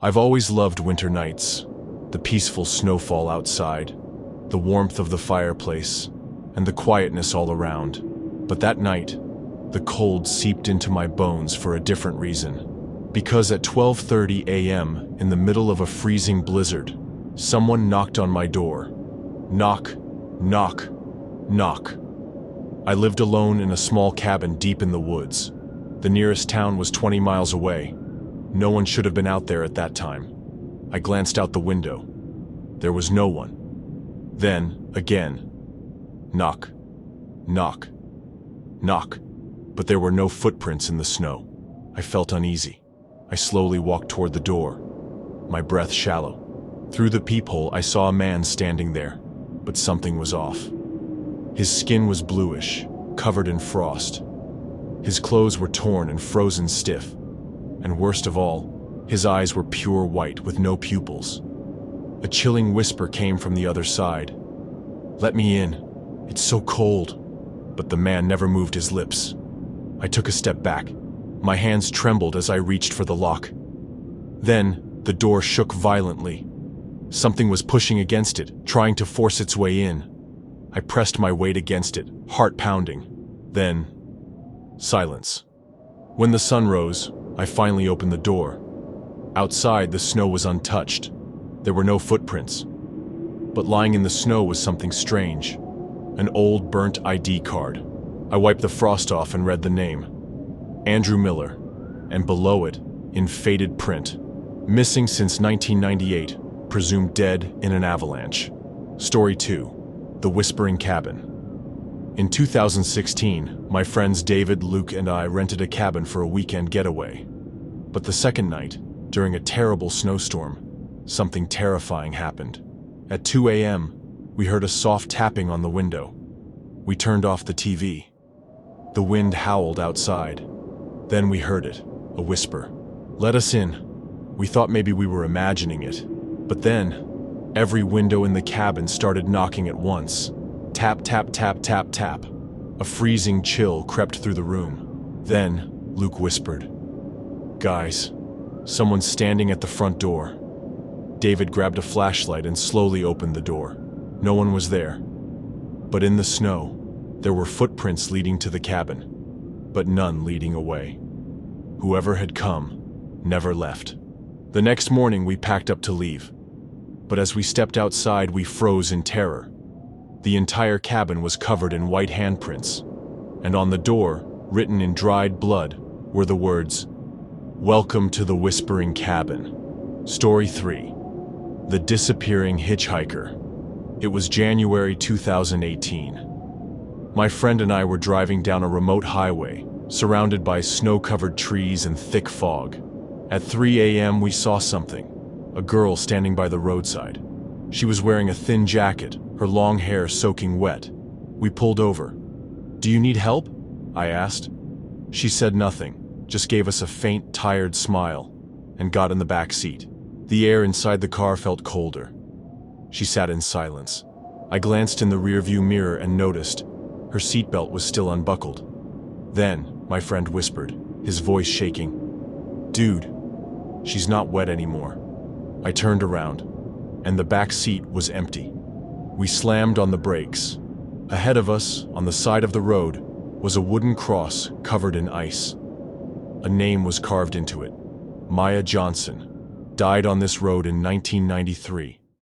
I've always loved winter nights, the peaceful snowfall outside, the warmth of the fireplace, and the quietness all around. But that night, the cold seeped into my bones for a different reason. Because at 12:30 a.m., in the middle of a freezing blizzard, someone knocked on my door. Knock, knock, knock. I lived alone in a small cabin deep in the woods. The nearest town was 20 miles away. No one should have been out there at that time. I glanced out the window. There was no one. Then, again. Knock, knock, knock. But there were no footprints in the snow. I felt uneasy. I slowly walked toward the door, my breath shallow. Through the peephole, I saw a man standing there, but something was off. His skin was bluish, covered in frost. His clothes were torn and frozen stiff. And worst of all, his eyes were pure white with no pupils. A chilling whisper came from the other side. "Let me in. It's so cold." But the man never moved his lips. I took a step back. My hands trembled as I reached for the lock. Then, the door shook violently. Something was pushing against it, trying to force its way in. I pressed my weight against it, heart pounding. Then, silence. When the sun rose, I finally opened the door. Outside, the snow was untouched. There were no footprints. But lying in the snow was something strange. An old, burnt ID card. I wiped the frost off and read the name. Andrew Miller. And below it, in faded print, missing since 1998, presumed dead in an avalanche. Story 2. The Whispering Cabin. In 2016, my friends David, Luke, and I rented a cabin for a weekend getaway. But the second night, during a terrible snowstorm, something terrifying happened. At 2 a.m., we heard a soft tapping on the window. We turned off the TV. The wind howled outside. Then we heard it, a whisper. "Let us in." We thought maybe we were imagining it. But then, every window in the cabin started knocking at once. Tap, tap, tap, tap, tap. A freezing chill crept through the room. Then, Luke whispered, "Guys, someone's standing at the front door." David grabbed a flashlight and slowly opened the door. No one was there. But in the snow, there were footprints leading to the cabin, but none leading away. Whoever had come never left. The next morning, we packed up to leave. But as we stepped outside, we froze in terror. The entire cabin was covered in white handprints, and on the door, written in dried blood, were the words, "Welcome to the Whispering Cabin." Story 3. The Disappearing Hitchhiker. It was January 2018. My friend and I were driving down a remote highway, surrounded by snow-covered trees and thick fog. At 3 a.m. we saw something, a girl standing by the roadside. She was wearing a thin jacket, her long hair soaking wet. We pulled over. "Do you need help?" I asked. She said nothing, just gave us a faint, tired smile, and got in the back seat. The air inside the car felt colder. She sat in silence. I glanced in the rearview mirror and noticed her seatbelt was still unbuckled. Then, my friend whispered, his voice shaking, "Dude, she's not wet anymore." I turned around, and the back seat was empty. We slammed on the brakes. Ahead of us, on the side of the road, was a wooden cross covered in ice. A name was carved into it. Maya Johnson. Died on this road in 1993.